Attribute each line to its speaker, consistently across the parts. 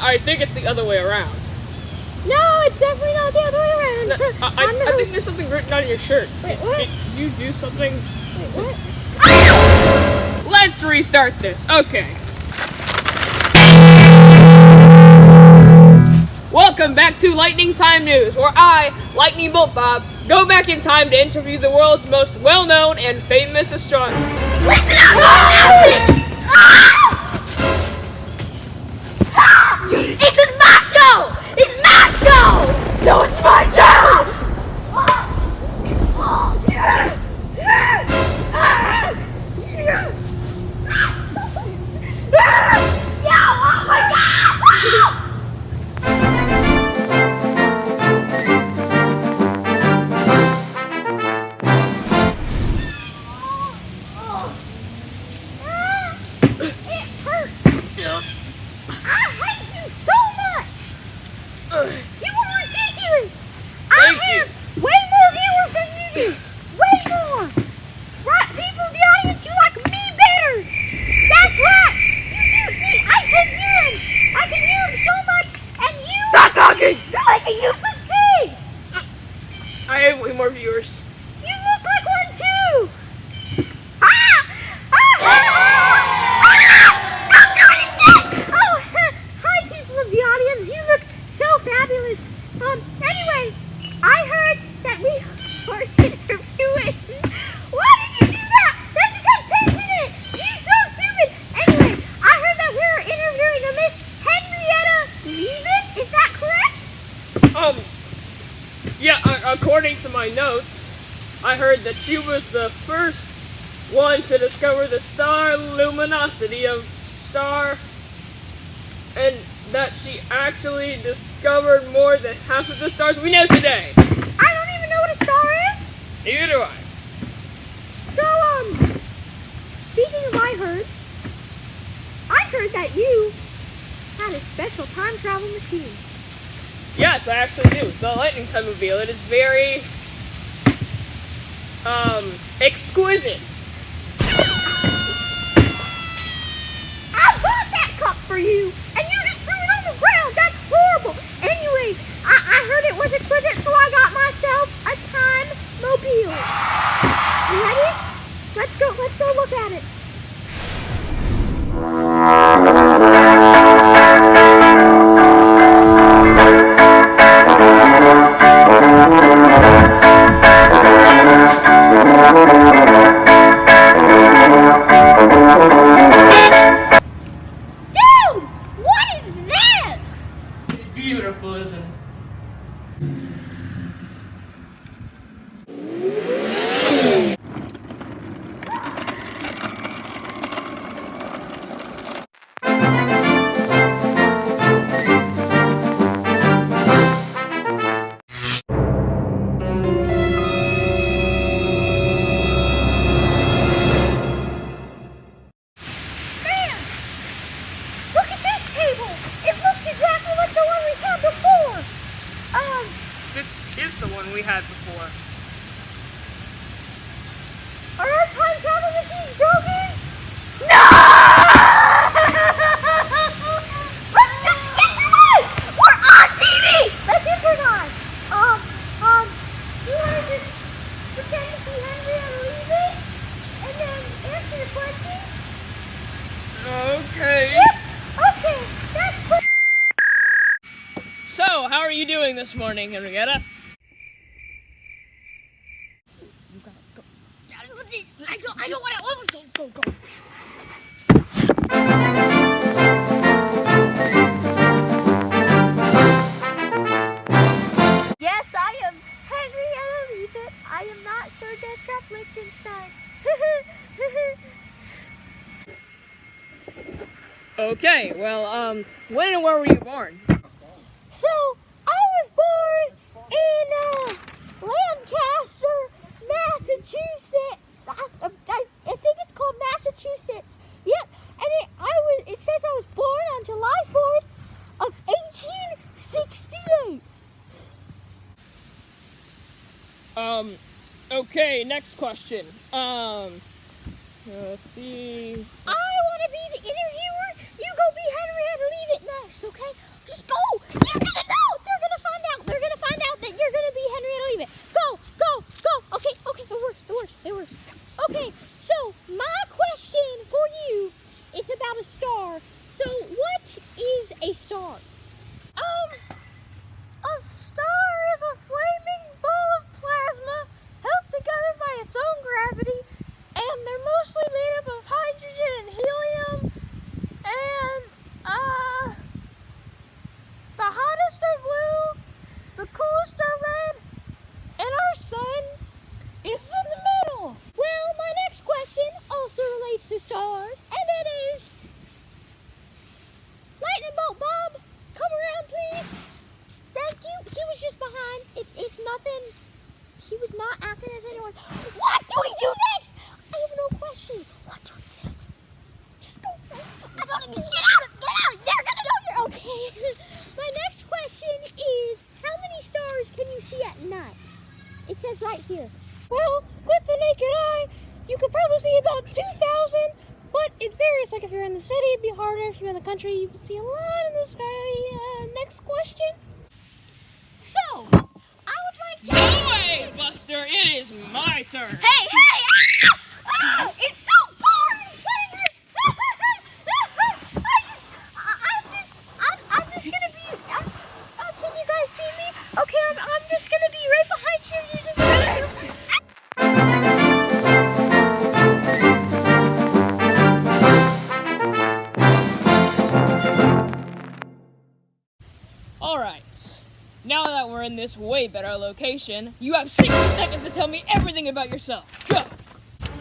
Speaker 1: I think it's the other way around.
Speaker 2: No, it's definitely not the other way around.
Speaker 1: No, I think there's something written on your shirt.
Speaker 2: Wait, what?
Speaker 1: Did you do something?
Speaker 2: Wait, what?
Speaker 1: Let's restart this. Okay. Welcome back to Lightning Time News, where I, Lightning Bolt Bob, go back in time to interview the world's most well-known and famous astronomer.
Speaker 2: Listen up! It's a Smashup! It's Smashup! No, it's my show! Oh my God! It hurts. I hate you so much. You were ridiculous. I have way more viewers than you do. Way more. Right, people in the audience, you like me better. That's right. You do me. I can hear him. I can hear him so much. And you...
Speaker 1: Stop talking!
Speaker 2: You're like a useless pig.
Speaker 1: I have way more viewers.
Speaker 2: You look like one too. Don't do anything. Oh, hi people of the audience. You look so fabulous. Anyway, I heard that we were interviewing. Why did you do that? That just has pens in it. You're so stupid. Anyway, I heard that we were interviewing a Miss Henrietta Leavitt. Is that correct?
Speaker 1: Yeah, according to my notes, I heard that she was the first one to discover the star luminosity of star, and that she actually discovered more than half of the stars we know today.
Speaker 2: I don't even know what a star is.
Speaker 1: Neither do I.
Speaker 2: So, speaking of I heard that you had a special time travel machine.
Speaker 1: Yes, I actually do. The Lightning Time Mobile. It is very, exquisite.
Speaker 2: I bought that cup for you, and you just threw it on the ground. That's horrible. Anyway, I heard it was exquisite, so I got myself a time mobile. You ready? Let's go look at it. Dude, what is that?
Speaker 1: It's beautiful, isn't it?
Speaker 2: Man, look at this table. It looks exactly like the one we had before.
Speaker 1: This is the one we had before.
Speaker 2: Are our time travel machines broken? No! Let's just improvise! We're on TV! Let's improvise! You want to just pretend to be Henrietta Leavitt and then answer the questions?
Speaker 1: Okay.
Speaker 2: Yep! Okay, that's good.
Speaker 1: So, how are you doing this morning, Henrietta?
Speaker 2: I don't want to. Go. Yes, I am Henrietta Leavitt. I am not sure Deathtrap Lichtenstein.
Speaker 1: Okay, well, when and where were you born?
Speaker 2: So, I was born in Lancaster, Massachusetts. I think it's called Massachusetts. Yep, and it says I was born on July 4th of 1868.
Speaker 1: Okay, next question. Let's see.
Speaker 2: I want to be the interviewer. You go be Henrietta Leavitt next, okay? okay? Just go. They're gonna know. They're gonna find out. They're gonna find out that you're gonna be Henrietta Leavitt. Go. Okay, it works. Okay, so my question for you is about a star. So what is a star? A star is a flaming ball of plasma held together by its own gravity, and they're mostly made up of hydrogen and helium, and the hottest are blue, the coolest are red, and our sun is in the middle. Well, my next question also relates to stars, and it is, Lightning Bolt Bob, come around please. Thank you. He was just behind. It's nothing. He was not acting as anyone. What do we do next? I have no question. What do we do? Just go. I don't even get out. They're gonna know you're okay. My next question is, how many stars can you see at night? It says right here. Well, with the naked eye, you could probably see about 2,000, but it varies. Like if you're in the city, it'd be harder. If you're in the country, you can see a lot in the sky. Next question. So, I would like to...
Speaker 1: No way, Buster! It is my turn!
Speaker 2: Hey! It's so boring playing her! I'm just gonna be... can you guys see me? Okay, I'm just gonna be right behind here using the bathroom.
Speaker 1: Alright, now that we're in this way better location, you have 60 seconds to tell me everything about yourself. Go!
Speaker 2: Oh,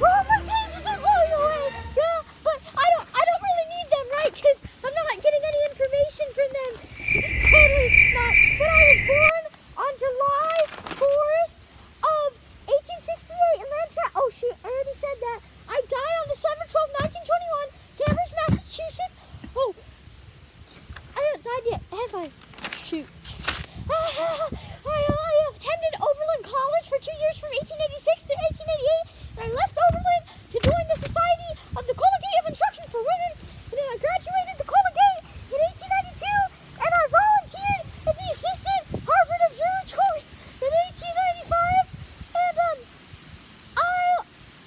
Speaker 2: my pages are blowing away! Yeah, but I don't really need them, right? Because I'm not getting any information from them. Totally not. But I was born on July 4th of 1868 in Lichtenstein. Oh, shoot, I already said that. I died on December 12th, 1921, Cambridge, Massachusetts. Oh, I haven't died yet, have I? Shoot. I attended Oberlin College for 2 years from 1886 to 1888, and I left Oberlin to join the Society of the Collegiate of Instruction for Women, and then I graduated the Collegiate in 1892, and I volunteered as the assistant Harvard Observatory in 1895, and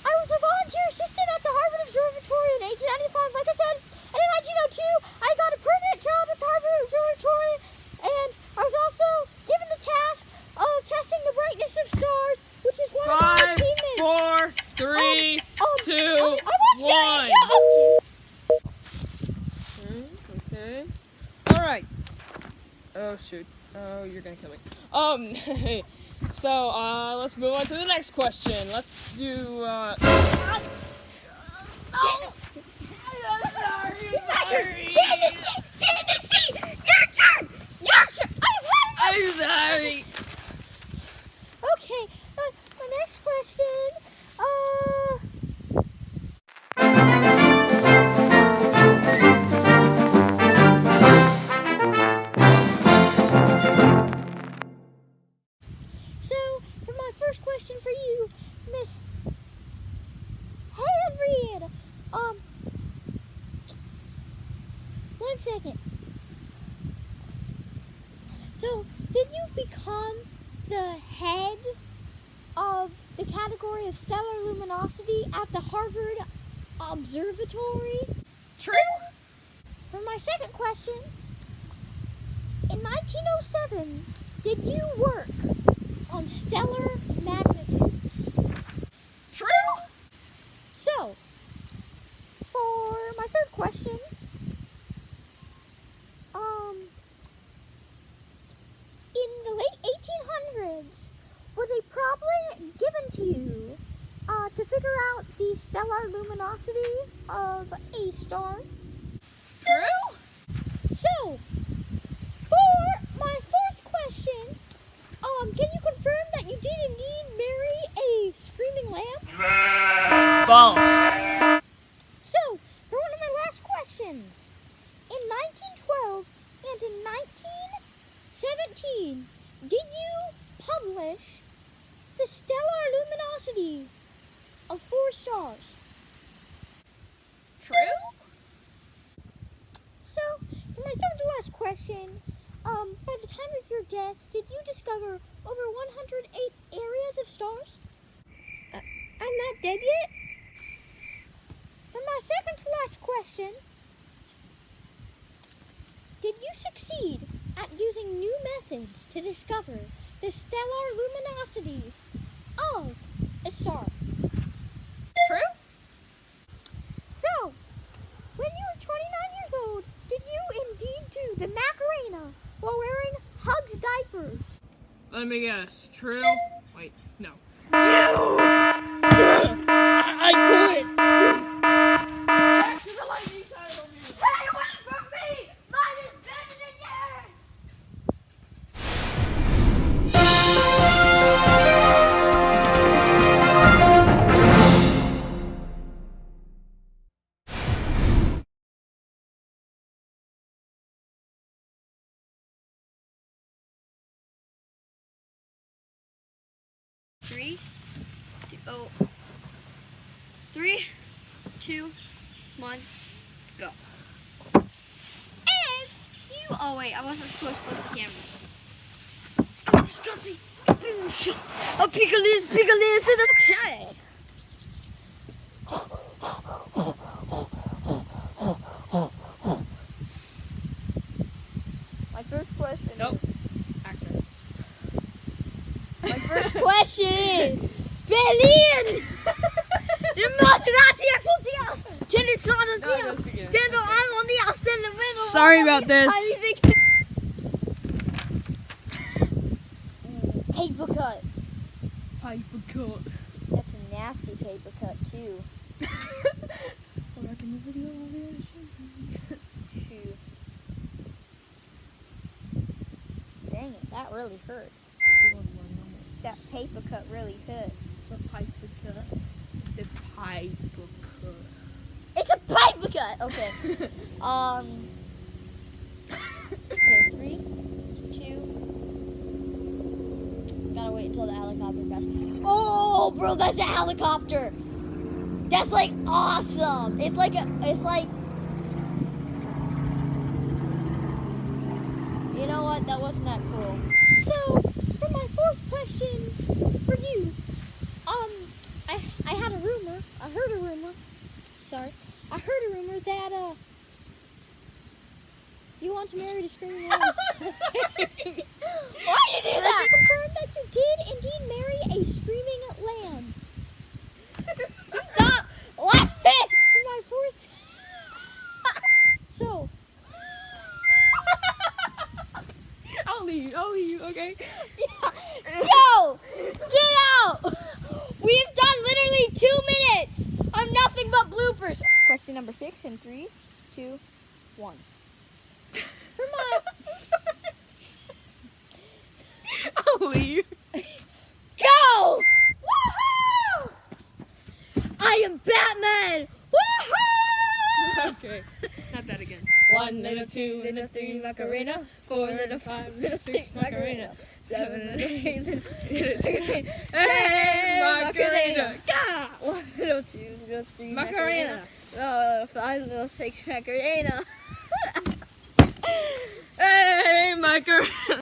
Speaker 2: I was a volunteer assistant at the Harvard Observatory in 1895, like I said, and in 1902, I got a permanent job at the Harvard Observatory, and I was also given the task of testing the brightness of stars, which is one of my
Speaker 1: 5,
Speaker 2: achievements.
Speaker 1: 4, 3, 2, 1. Okay. Alright. Oh, shoot. Oh, you're gonna kill me. So, let's move on to the next question. Let's do, Sorry. I'm sorry.
Speaker 2: Okay, my next question, so, for my first question for you, Miss Henrietta, 1 second. So, did you become the head of the category of stellar luminosity at the Harvard Observatory?
Speaker 1: True.
Speaker 2: For my second question, in 1907, did you work on stellar magnitudes?
Speaker 1: True.
Speaker 2: So, for my third question, in the late 1800s, was a problem given to you to figure out the stellar luminosity of a star?
Speaker 1: True.
Speaker 2: So, for my fourth question, can you confirm that you did indeed marry a screaming lamb?
Speaker 1: False.
Speaker 2: So, for one of my last questions, in 1912 and in 1917, did you publish the stellar luminosity of 4 stars?
Speaker 1: True.
Speaker 2: So, for my third to last question. By the time of your death, did you discover over 108 areas of stars? I'm not dead yet. For my second to last question, did you succeed at using new methods to discover the stellar luminosity of a star?
Speaker 1: True?
Speaker 2: So, when you were 29 years old, did you indeed do the Macarena while wearing Hugs diapers?
Speaker 1: Let me guess. True? Wait, no.
Speaker 2: You!
Speaker 1: I quit! Back to the lightning title music.
Speaker 2: Stay away from me! Mine is better than yours!
Speaker 3: Three, two, one, go. As you, oh wait, I wasn't supposed to look at the camera. Scotty, a pickles, okay. My first question
Speaker 1: Nope.
Speaker 3: is,
Speaker 1: Accent.
Speaker 3: my first question is, Berlin! The Maserati explodiert!
Speaker 1: Sorry about this.
Speaker 3: Paper cut.
Speaker 1: Paper cut.
Speaker 3: That's a nasty paper cut too. Shoot. Dang it, that really hurt. That paper cut really hurt.
Speaker 1: The paper cut. The paper cut.
Speaker 3: It's a paper cut! Okay. Okay, 3, 2. Gotta wait until the helicopter passes. Oh, bro, that's a helicopter! That's like awesome! It's like, you know what? That wasn't that cool.
Speaker 2: So, for my fourth question for you, I had a rumor, I heard a rumor that, you want to marry the screaming lamb.
Speaker 3: Why did you do that?
Speaker 2: Confirmed that you did indeed marry a screaming lamb.
Speaker 3: Stop laughing!
Speaker 2: For my fourth, so,
Speaker 1: I'll leave, okay?
Speaker 3: Go! Get out! We've done literally 2 minutes of nothing but bloopers. Question number 6 in 3, 2, 1.
Speaker 2: for my,
Speaker 1: I'll leave.
Speaker 3: Go! Woohoo! I am Batman! Woohoo!
Speaker 1: Okay, not that again.
Speaker 3: 1 little 2 little 3 Macarena, 4 little 5 little 6 Macarena, 7 little 8 little 6 Macarena. Hey Macarena! 1 little 2 little 3 Macarena, 5 little 6 Macarena.
Speaker 1: Hey, Macarena.